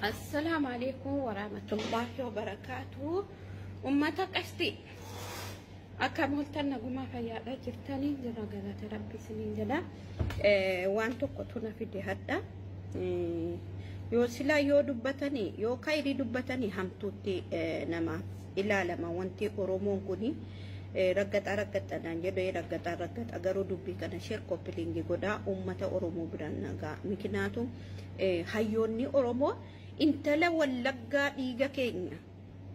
السلام عليكم ورحمة الله وبركاته. أمتك أشتي أكملتنا قما فيا جرتني جرا قالت ربي سنين جلا وانتو قطنا في دهدا يو سلا يو دبتني يو كايري دبتني همتوتي نما إلا لما وانتي أرومون كوني رغت أنا جدي رغت أجرو دبي كنا شير كوبلينجي قدا أمتا أرومو برانغا مكناتو هايوني أرومو intala wallaggaa dhiiga keenya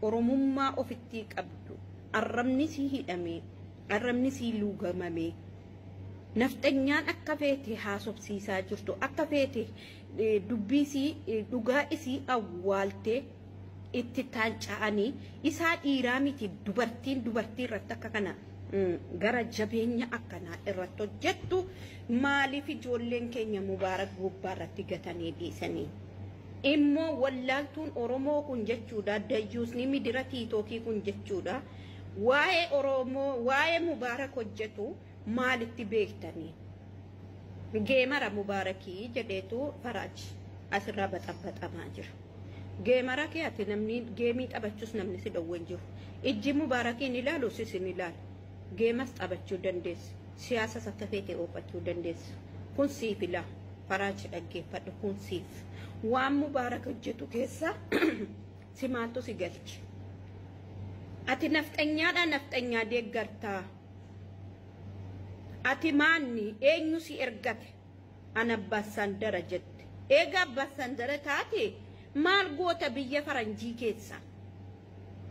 oromummaa ofitti qabdu arrabni si hidhame arrabni si luugamame nafxanyaan akka feete haasofsiisaa jirtu akka feete dubbii si dhugaa isii awwaalte itti taanca'anii isaa dhiiraa miti dubartiin irratti akka kana gara jabeenya akkanaa irratti hojjettu maaliif ijoolleen keenya mubaarak gubbaarratti gatanii dhiisanii immoo wallaaltuun oromoo kun jechuudha dayyuusni midira tiitookii kun jechuudha waa'ee oromoo waa'ee mubaarak hojjetu maalitti beektanii geemara mubaarakii jedheetu faraaj asirraa baxabaxamaa jira geemara kee ati namni geemii taphachuus namni si dhowwan jiru ijji mubaarakiin ilaalu sisin ilaalu geemas taphachuu dandeessu siyaasas akka feete oofachuu dandeessu kun siif ilaa faraaj dhaggeeffadhu kun siif waan mubaarak hojjetu keessa si maaltu si galchi ati nafxanyaa deeggartaa ati maanni eenyu si ergate ana Abbaasan Dara jette eega Abbaasan Dara taate maal goota biyya faranjii keessa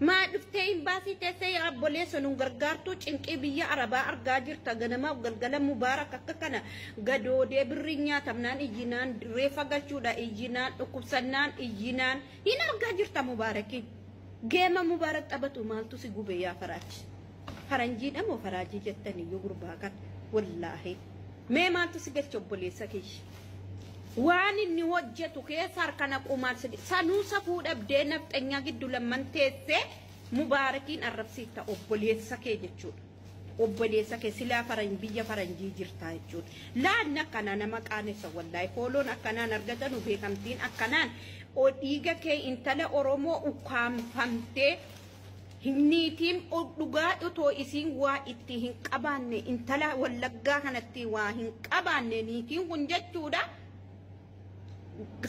maa dhuftee imbaasii teessee abboleessa nun gargaartuu cinqii biyya arabaa argaa jirta ganama galgala mubaarak akka kana gadoodee birrii nyaatamnaan ijinaan reefa galchuudha ijinaan dhukkubsannaan ijinaan hin argaa jirta mubaarakiin geema mubaarak taphatu maaltu si gube yaa faraaji faranjiidha moo faraajii jettanii yoo gurbaa kan wallaahi mee maaltu si galcha obboleessa keessa waan inni hojjetu keessa harkana qumaal sanuusa fuudhabdee nafxanyaa giddu lamman teessee mubaarakiin arrabsiifta obboleessa kee jechuudha obboleessa kee silaa biyya faranjii jirtaa jechuudha laan akkana nama qaanessa wallaahi fooloon akkanaan argatanu beekamtiin akkanaan dhiiga kee intala oromoo ukkaamfamtee niitiin dhugaa utoo isiin waa itti hin qabaanne intala wallaggaa kanatti waa hin qabaanne niitiin kun jechuudha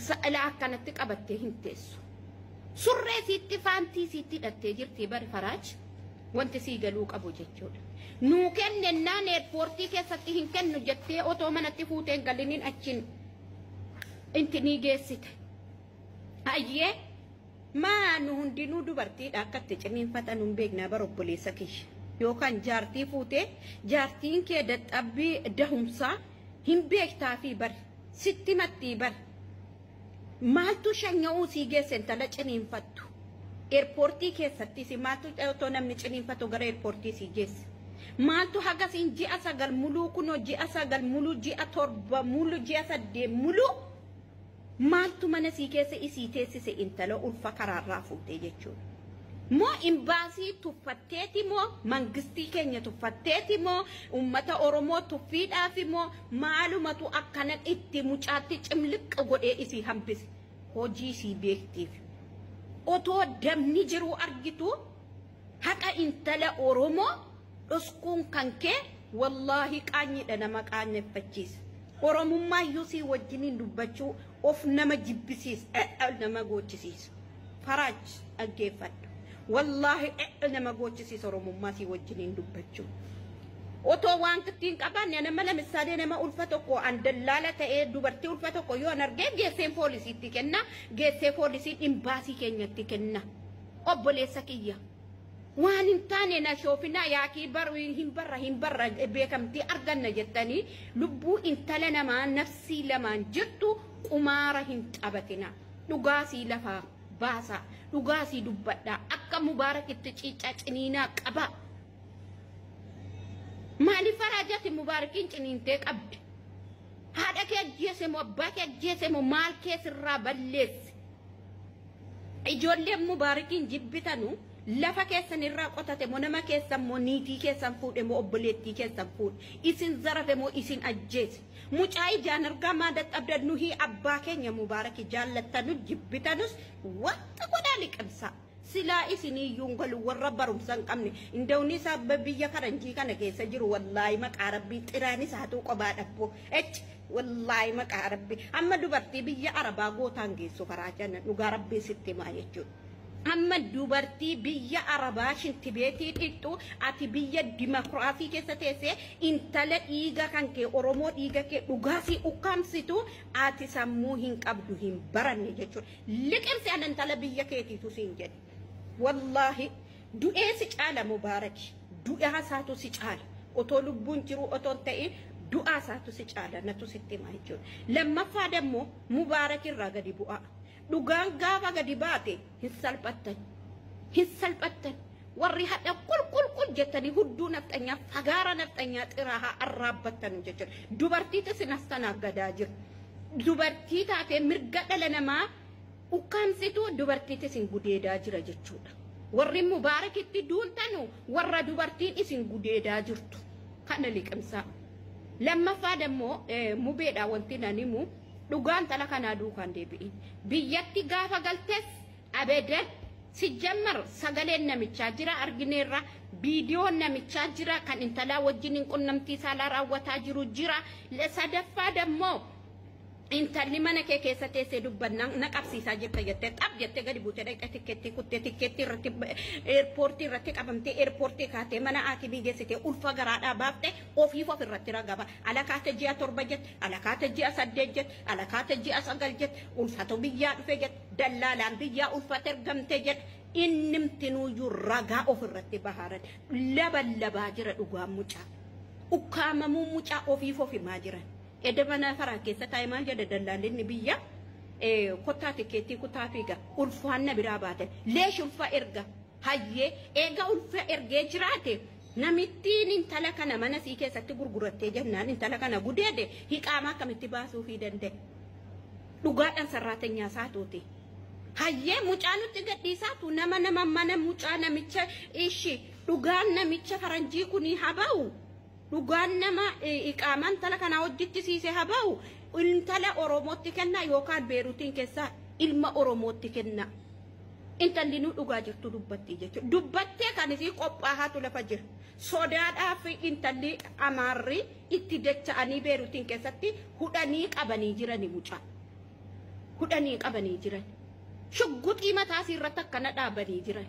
sa'ala akkanatti qabattee hin teessu surree sitti faantii sitti hidhattee jirti bari faraaj wanti sii galuu qabu jechuudha nuu kennennaan eerpoortii keessatti hin kennu jettee otoo manatti fuuteen galiniin achiin inti ni geessite hayyee maa nu hundinuu dubartiidha akkatti ciniinfatan hin beeknaa bara obboleessa kiyya yookaan jaartii fuutee jaartiin kee dadhabbii dahumsaa hin beektaa fi bari sitti mattii bari maaltu shanya'uu sii geesse intala ciniinfattu eerpoortii keessatti si maaltu otoo namni ciniinfatu gara eerpoortii sii geesse maaltu hagasiin ji'a 9 muluu kunoo ji'a 9 muluu ji'a 7 muluu ji'a 8 muluu maaltu mana sii keessa isii teessise intala ulfa karaarraa fuutee jechuudha moo imbaasii tuffatteeti moo mangistii keenya tuffatteeti moo ummata oromoo tuffiidhaafi moo maalumatu akkana itti mucaatti cimliqqa godhee isii hambise hojii sii beektiif otoo damni jiru argitu haqa intala oromoo dhoskuun kan kee wallaahi qaanyiidha nama qaaneffachiisa oromummaa iyyuu sii wajjiniin dubbachuu of nama jibbisiis nama goochisiisa faraaj dhaggeeffadhu والله أنا ما قلت سي صار مماتي وجنين دبتشو أتو وان كتين كبان أنا ما لم السادة أنا ما ألفتكو عن دلالة إيه دبرتي ألفتكو يو أنا رجع جسم فوليسي تكنا جسم فوليسي إمباسي كنيا تكنا أبولي سكية وان إنتاني نشوفنا يا كبر وهم برا بيكم تي أرجعنا جتني لبو إنتلنا ما نفسي لما جتو أمارهم أبتنا نقاسي لفا باسا نقاسي دبدا أكا مبارك التجينينا قبا مالي فراجات مباركين جنين تيك أبد هذا كي جيسم وباك جيسم ومال كيس الرابلس إجول لي مباركين جبتانو lafa keessan irraa qotate moo nama keessan moo niitii keessan fuudhe moo obboleettii keessan fuudhe isin zarafe moo isin ajjeese mucaa ijaan argaa maa dadhabdan nuhi abbaa keenya mubaaraki jaallattanu jibbitanus wanta godhaa liqimsaa silaa isiniyyuun galu warra barumsa hin qabne indawni sabba biyya karanjii kana keessa jiru wallaahi maqaa rabbii xiraanis haatu qobaa dhabbo wallaahi maqaa rabbii amma dubartii biyya arabaa gootaan geessu karaa janna dhugaa rabbii sitti maa jechuudha. amma dubartii biyya arabaa shinti beetii dhixxu ati biyya dimokiraasii keessa teessee intala dhiiga kan kee oromoo dhiiga kee dhugaasii ukkaamsitu ati sammuu hin qabdu hin baranne jechuudha. liqimsi an intala biyya keetiitu siin jedhe wallahi du'ee si caala mubaaraki du'aa isaatu si caala otoo lubbuun jiru otoo ta'e du'aa isaatu si caala natu sitti maa jechuudha. lammaffaa dammoo mubaaraki irraa gadi bu'aa. dhugaan gaafa gadi baate hin salphattan warri hadha qulqulqul jettanii hudduu nafxanyaa fagaara nafxanyaa xiraahaa arraabbattan jechuudha. dubartiita sinastanaaf gadaa jiru dubartii taatee mirga dhala namaa ukkaamsitu dubartiita isin gudeedaa jira jechuudha. warri mubaarakitti duultanu warra dubartiin isin gudeedaa jirtu kana liqimsaa. lammaffaa dammoo mubeedhaa wanti nanimu dhugaan tala kana duukaan deebi'in biyyatti gaafa galtes abedan si jammar sagaleen namichaa jira argineerra viidiyoon namichaa jira kan intala wajjin qunnamtii saalaa raawwataa jiru jira. sadaffaa dammoo intalli mana kee keessa teessee dubbanna na qabsiisaa jirta jettee xab jettee gadi buutee dhaqxe tikkeetti kuttee tikkeetti irratti eerpoortii irratti qabamtee eerpoortii kaatee mana aakibii geessitee ulfa garaadhaa baaftee ofiif of irratti ragaba ala kaate ji'a 7 jette ala kaate ji'a 8 jette ala kaate ji'a 9 jette ulfatu biyyaa dhufe jette dallaalaan biyyaa ulfate ergamte jette innimtinuyyuu ragaa of irratti baharan labaa jira dhugaan mucaa ukkaamamuu mucaa ofiif of himaa jiran. edabana faraa keessa taa'ee maal jedha dallaallinni biyya kottaa tikkeettii kutaa fiiga ulfaanna biraa baate leesh ulfa erga hayyee eega ulfa ergee jiraate namittiin intala kana mana sii keessatti gurgurattee jennaan intala kana gudeede hiqaamaa akkamitti baasuu fi danda'e dhugaadhaan sarraatenyaa isaatuuti. hayyee mucaa nutti gadhiisaatu nama mana mucaa namicha ishi dhugaan namicha faranjii kunii haba'u. dhugaan nama iqaaman tala kana hojjechiise haba'u intala oromootti kenna yookaan beeruutiin keessa ilma oromootti kenna. intalli nu dhugaa jirtu dubbatti jechuudha. dubbattee kan isii qophaa'aatu lafa jira. sodaadhaaf intalli amaarri itti dacha'anii beeruutiin keessatti hudhanii qabanii jirani mucaa. hudhanii qabanii jiran. shugguxii mataas irratti akkana dhaabanii jiran.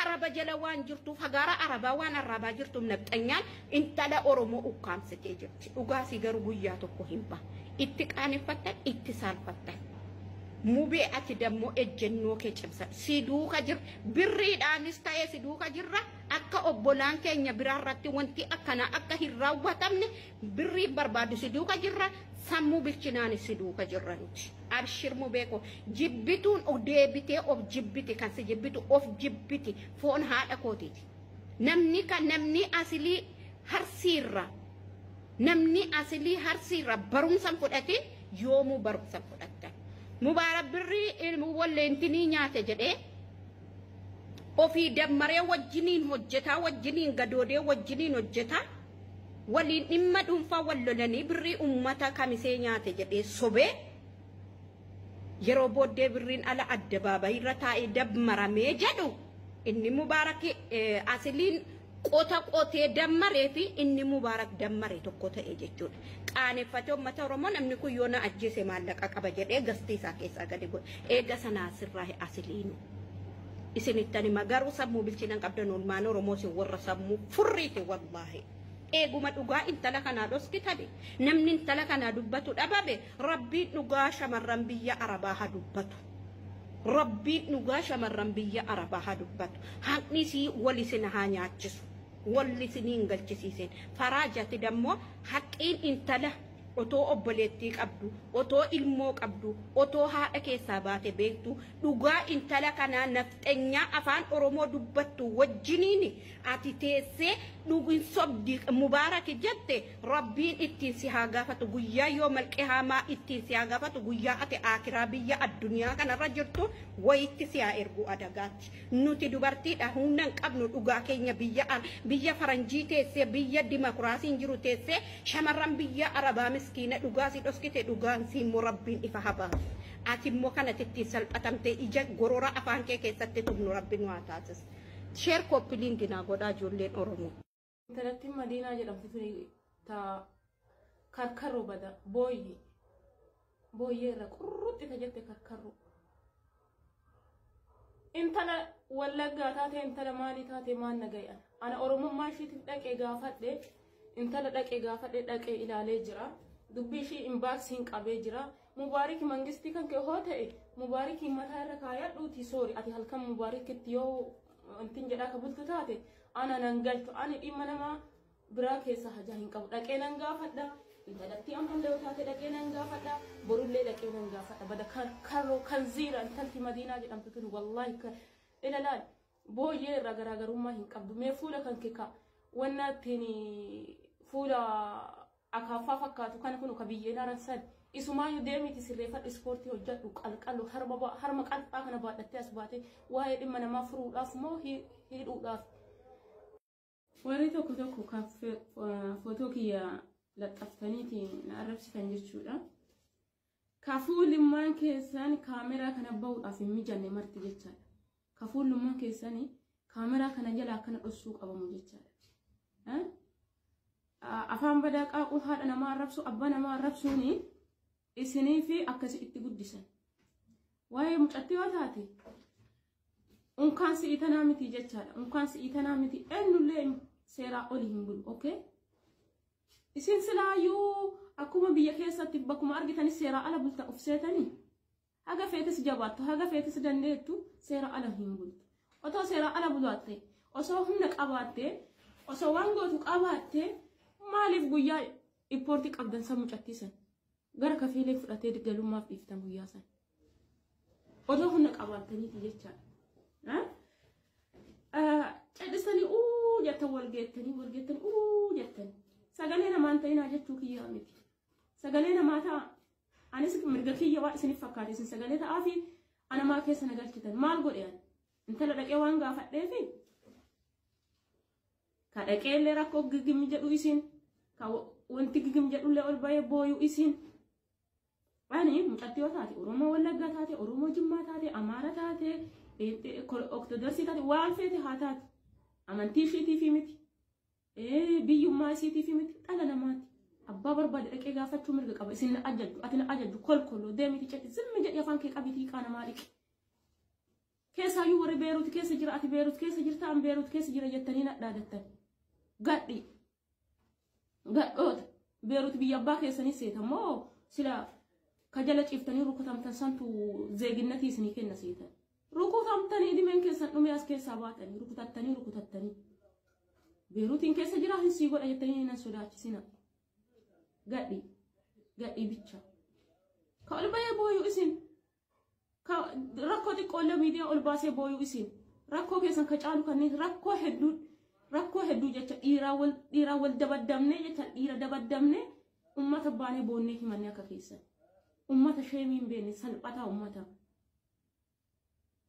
araba jala waan jirtu fagaara arabaa waan arabaa jirtu nafxanyaan intala oromoo ukkaamsitee jirti. dhugaasii garuu guyyaa tokko hin bahu. itti qaaneffattan itti saalfattan. mubee ati dammoo ejjennoo kee cimsa. si duuka jira birriidhaanis ta'ee si duuka jirra akka obbolaan keenya biraarratti wanti akkana akka hin raawwatamne birrii barbaadu si duuka jirra sammuu bilchinaanis si duuka jirra nuti. abshir mubeeko jibbituun deebitee of jibbiti kan si jibbitu of jibbiti foon haadha kootiiti. namni asilii harsiirra barumsan fudhate yoomuu barumsan fudhatta. mubaarak birrii ilmu walleentinii nyaate jedhee ofii dammaree wajjiniin hojjetaa wajjiniin gadoodee wajjiniin hojjetaa waliin dhimma dhuunfaa wal lolanii birrii ummata kamisee nyaate jedhee sobee yeroo booddee birriin ala addabaabayii irra taa'ee dammaramee jedhu inni mubaarak asiliin qota qotee dammaree fi inni mubaarak dammaree tokko ta'e jechuudha. qaaneffatee uummata oromoo namni kun yoo na ajjeese maallaqa qaba jedhee gastii isaa keessaa gadi godhe eega sanaa sirraa asiliinu. isinittani magaruu sammuu bilchinan qabdan olmaan oromoo sin warra sammuu furriiti wallaahi. eeguma dhugaa intala kanaa dhoskitani namni intala kanaa dubbatu dhababe rabbiin dhugaa shamarran biyya arabaa haa dubbatu. rabbiin dhugaa shamarran biyya arabaa haa dubbatu. haqnisii walisin haa nyaachisu. walisiniin galchisiisen faraajati dammoo haqqiin intala otoo obboleettii qabdu otoo ilmoo qabdu otoo haadha keessaa baate beektu dhugaa intala kanaa nafxenyaa afaan oromoo dubbattu wajjiniin ati teessee dhugin sobdi mubaarak jette rabbiin ittiin si haa gaafatu guyyaa yoo malqiyaamaa ittiin si haa gaafatu guyyaa ati aakiraa biyya addunyaa kanarra jirtu wayitti si haa ergu adagaatti nuti dubartiidha humna hin qabnu dhugaa keenya biyya faranjii teessee biyya dimokiraasiin jiru teessee shamarran biyya arabaa miskiina dhugaa si dhoskite dhugaan si immoo rabbiin ifa habaa ati immoo kanatti ittiin salphatamtee ija gorora afaan kee keessatti tubnu rabbiin waa taasis sheer koppiliinginaa godhaa ijoolleen oromoo. Intalatti Madiinaa jedhamtu tuni ta karkaroo bada booyyee irra qurrutti ta jette karkaroo. Intala wallaggaa taate intala maalii taate maan nagayan ana oromummaa ishiitiif dhaqee gaafadhe intala dhaqee gaafadhe dhaqee ilaalee jira dubbii ishii inbaaksiin qabee jira mubaariki mangistii kan kee hoo ta'e mubaariki mataa irra kaayadhuuti soori ati halkan mubaarikitti yoo antin jedhaa ka bultu taate ana nan galchu ani dhimma namaa biraa keessa hajaa hin qabu dhaqee nan gaafadha intalatti ammallee yoo taate dhaqee nan gaafadha borullee dhaqee nan gaafadha bada karroo kan ziira intalti Madiinaa jedhamtu tun wallaahi ilaalaal booyyee irraa garaagarummaa hin qabdu mee fuula kan kee ka wanna ittiin fuula akaafaa fakkaatu kana kun ka biyyeen aransan isumaayyuu deemiti sirreeffadhu ispoortii hojjedhu qalqallu harma qalxaa kana baadhattee as baate waa'ee dhimma namaa furuudhaaf moo hidhuudhaaf. Warri tokko tokko kan footoo kiyya laxxaftaniitiin na arrabsitan jechuudha. Kafuulummaan keessan kaameraa kana bahuudhaaf hin mijanne marti jechaadha. Kafuulummaan keessan kaameraa kana jala akkana dhossuu qabamu jechaadha. Afaan badaa qaaquu haadha namaa arrabsu abbaa namaa arrabsuuni isinii fi akkasi itti guddisan. Waa'ee mucatti yoo taate unkaan si'ii tanaa miti jechaadha. Unkaan si'ii tanaa miti eenyullee seeraa olii hin bulu. Okay? Isin silaayyuu akkuma biyya keessatti bakkuma argitanis seeraa ala bulta of seetanii haga feetis jabaattu haga feetis dandeettu seera ala hin bultu. Otoo seera ala bulaatte osoo humna qabaatte osoo waan gootu qabaatte maaliif guyyaa ippoortii qabdan san mucattiisan gara kafiilee fudhatee galummaaf dhiiftan guyyaa san odoo humna qabaattaniiti jechaadha. Cadhisanii jettan walgeettanii jettanii sagalee namaan ta'inaa jechuu kiyyaa miti. Sagalee namaa ta'a anis mirga kiyya waa isiniif fakkaate isin sagalee ta'aa fi anamaa keessa na galchitan maal godhe ani intala dhaqee waan gaafadheefi ka dhaqeellee rakkoo gigim jedhu isin ka wanti gigim jedhullee ol bahee booyuu isin ani mucatti yoo taate Oromoo Wallaggaa taate Oromoo Jimmaa taate Amaara taate Oktodorsii taate waan feete haa taate amantii ishiitii fi miti biyyummaa isiitii fi miti dhala namaati. Abbaa barbaade dhaqee gaafachuu mirga qaba isin ajajju ati na ajajju kolkoloo deemiti cedhi zimmi jedhi afaan kee qabitii qaana maaliq keessaayyuu warri Beeruut keessa jira ati Beeruut keessa jirta an Beeruut keessa jira jettanii na dhaadattan gadhoota Beeruut biyya abbaa keessanii seetamoo sila kajala ciiftanii rukutamtan santu zeeginnatii isinii kenna seetan rukutamtanii dhimeen keessan dhume as keessaa baatanii rukutattanii Beeruutiin keessa jira hinsii godha jettanii nan sodaachisina. Gadhi bicha. Ka ol bahee booyuu isin. Ka rakkoo xiqqoolle miidiyaa ol baasee booyuu isin. Rakkoo keessan ka caalu kanneen rakkoo hedduu jecha dhiiraa wal dabaddamne jecha dhiira dabaddamne ummata baanee boonnee himannee akka keessan. Ummata sheemii hin beekne salphataa ummata.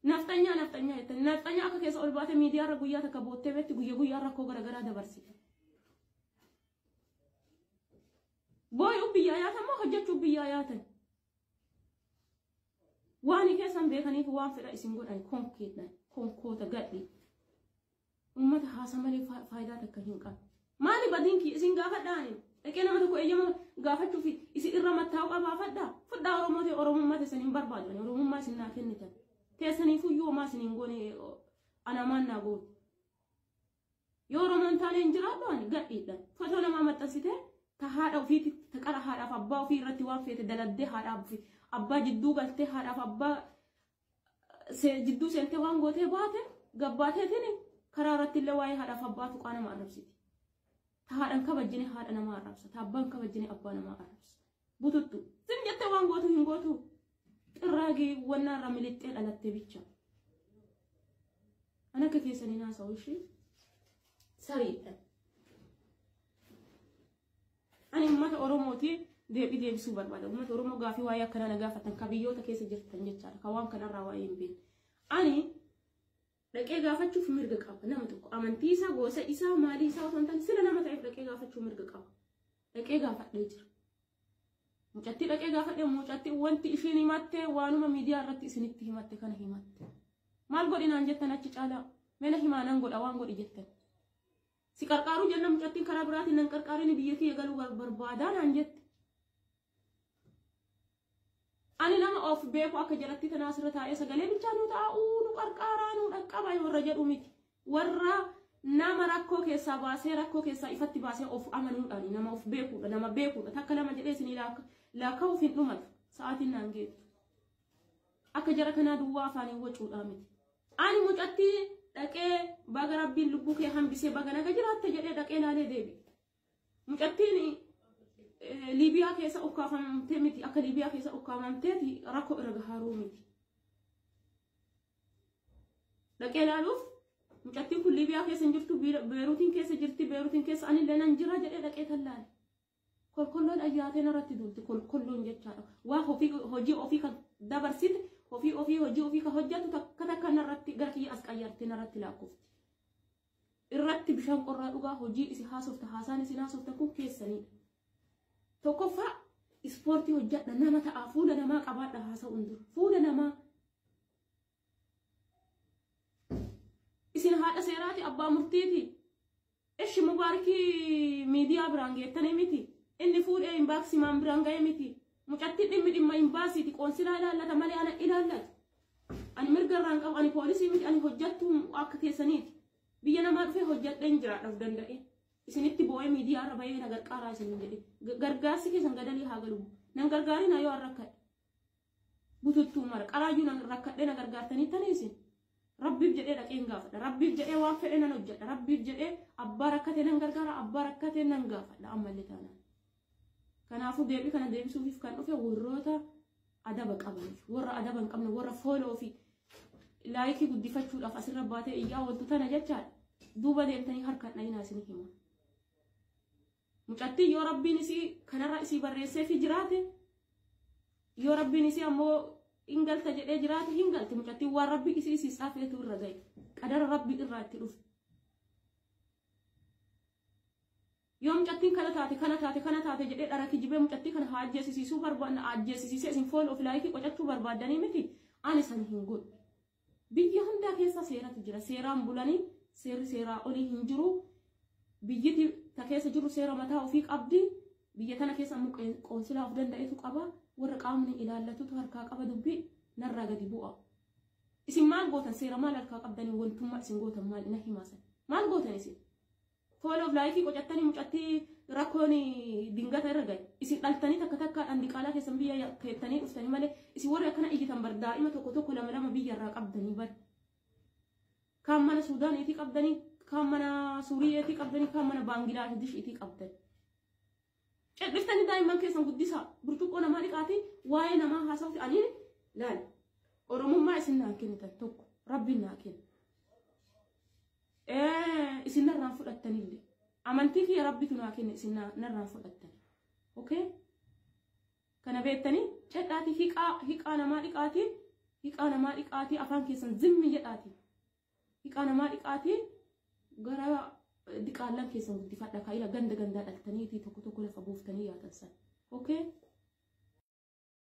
Naftanyaa jettanii naftanyaa akka keessa ol baate miidiyaa irra guyyaa takka boottee beetti guyyaa rakkoo garaagaraa dabarsite. Booyuu biyyaa yaatan moo hojjechuu biyyaa yaatan? Waan keessan beekaniif waan fedha isin godhan konkeedhaan konkoota gadhi. Ummata haasa malee faayidaa takka hin qabu. Maali badiinki isin gaafadhaani? Dhaqee nama tokko eeyyama gaafachuuf isin irra mattaa'u qabaafadhaa? Fudhaa Oromoo ta'e Oromummaa teessan hin barbaadani Oromummaa isin naa kennitan. Teessaniifuu yoo maa isin hin goone anamaan naa gootu. Yoo Oromoon taanee hin jiraadhu ani gadhiidhaan. Fotoo namaa maxxansitee ta haadha ofiiti ta qara haadhaaf abbaa ofii irratti waan feete daladdee haadhaaf ofii abbaa jidduu galtee haadhaaf abbaa jidduu seentee waan gootee baate gabbaateetiin karaa irratti illee waa'ee haadhaaf abbaatu qaanama arrabsiti. Tahaadhaan kabajjine haadha namaa arrabsa. Taabbaan kabajjine abbaa namaa arrabsa. Bututtu. Sin jettee waan gootu hin gootu. Xirraagii wannaarra milixxee dhalattee bicha. Ana akka keessanii naasa'u ishee sariidhaan. Ani uummata Oromooti deebisuu barbaada. Uummata Oromoo gaafii waa'ee akkanaa na gaafatan ka biyyoota keessa jirtan jechaadha. Ka waan kanarraa waa'ee hin beekne. Ani dhaqee gaafachuuf mirga qaba nama tokko. Amantii isaa, gosa isaa, maalii isaa osoo hin taane sila nama ta'eef dhaqee gaafachuuf mirga qaba. Dhaqee gaafadhee jira. Mucattii dhaqee gaafadhee mucattii wanti ishiin himatte waanuma miidiyaa irratti isinitti himatte kana himatte. Maal godhinaan jettan achi caalaa meela himaanan godha waan godhi jettan. Si qarqaaruu jenna mucattiin karaa biraatiin nan qarqaarin biyya kiyya galuu barbaadaan jette. Ani nama of beeku akka jalatti tanaa asirra taa'ee sagalee bichaa nu taa'uu nu qarqaaraa nu dhaqqaba warra jedhu miti. Warra nama rakkoo keessaa baasee rakkoo keessaa ifatti baasee of amanuudhaan nama of beekuudha nama beekuudha takka lama jedhee isinii laakkaa'uuf hin dhumatu sa'aatiin naan geettu. Akka jara kanaa duwwaa afaaniin wacuudhaa miti. Ani mucattii dhaqee baga rabbiin lubbuu kee hambisee baga naga jiraatte jedhee dhaqee laalee deebi. Mucattiin Libiyaa keessa ukkaafamtee miti akka Libiyaa keessa ukkaafamteeti rakkoo irra gahaaruu miti. Dhaqee laaluuf mucattiin kun Libiyaa keessa hin jirtu Beeruutiin keessa jirti Beeruutiin keessa ani illee nan jira jedhee dhaqee tallaale. Kolkolloon ayyaateen irratti dulti kolkolloon jechaadha. Waa hojii ofii kan dabarsite hojii ofii kan hojjettu takka narratti gara kiyya as qayyartee narratti laakkofti. Irratti bishaan qorraa dhugaa hojii isi haasofta haasaan isin haasofta kun keessaniidha. Tokkoffaa ispoortii hojjedha nama ta'a fuula namaa qabaadha haasa'uun dura fuula namaa. Isin haadha seeraati abbaa murtiiti. Ishi mubaarikii miidiyaa biraan geettanii miti. Inni fuudhee inbaaksii maan biraan ga'ee miti. Mucattii dhimma inbaasiiti qoonsilaa ilaallata malee ana ilaallatu. Ani mirga irraan qabu ani poolisii miti ani hojjettuu akka keessaniiti. Biyya namaa dhufee hojjedheen jiraadhaaf danda'e. Isinitti boo'ee miidiyaa irra bahee na gargaaraa isiniin jedhe. Gargaarsi keessan gadalii haa galu. Nan gargaarina yoo rakkadhe. Bututtuu mara qaraayyuu nan rakkadhee na gargaartanii tanii isin. Rabbiif jedhee dhaqeen gaafadha. Rabbiif jedhee waan fedhe nan hojjedha. Rabbiif jedhee abbaa rakkatee nan gargaara abbaa rakkatee nan gaafadha ammallee taanaan. Kanaafuu deebii kana deebisuuf kan dhufe warroota adaba qabaniif warra adaba hin qabne warra fooloo fi laayikii guddifachuudhaaf asirra baatee iyyaa wantu tana jechaadha. Duuba deemtanii harkaan dhayinaa isin hima. Mucattiin yoo rabbiin isii kanarra isii barreessee fi jiraate yoo rabbiin isii ammoo hingalta jedhee jiraate hingalti mucattiin waan rabbi isii saafeetu irra gahe qadara rabbi irraa itti dhufe. Yoo mucattiin kana taate jedhee dhara kijibee mucattii kana haa ajjeesisiisuu barbaadna ajjeesisiisee isin fool of laayikii qocachuu barbaadanii miti ani san hin godhu. Biyya hundaa keessa seeratu jira seeraan bulanii seerri seeraa olii hin jiru. Biyyiti ta keessa jiru seera mataa ofii qabdi. Biyya tana keessa ammoo qoonsilaa of danda'etu qaba. Warra qaamni ilaallatutu harkaa qaba dubbii narraa gadi bu'a. Isin maal gootan seera maal harkaa qabdanii wantummaa isin gootan maal na himaasan. Maal gootan isin? Fooloof laayikii qocattanii mucattii rakkoon dingata irra gahe. Isin dhaltanii takkaadhaan diqaalaa keessan biyya keettanii dhuftanii malee isin warri akkana iyyitan bar daa'ima tokko lama biyya irraa qabdanii bar. Kaan mana Suudaaniitii qabdanii kaan mana Suuriyeetii qabdanii kaan mana Baangilaadeeshiitii qabdanii. Dhiftanii daa'imman keessan guddisaa burcuqqoo namaa dhiqaatii waa'ee namaa haasa'uuf aniin laal Oromummaa isin naa kennitan tokko rabbiin naa kenna. Isin narraan fudhattanillee amantii kiyya rabbitu naa kenna isin narraan fudhattan. Okay? Kana beektanii cedhaatii hiqaa namaa dhiqaatii afaan keessan zimmi jedhaatii. Hiqaa namaa dhiqaatii gara diqaallan keessan guddifadha kaa'ila ganda gandaa dhaltaniitii tokko lafa buuftanii yaatan san. Okay?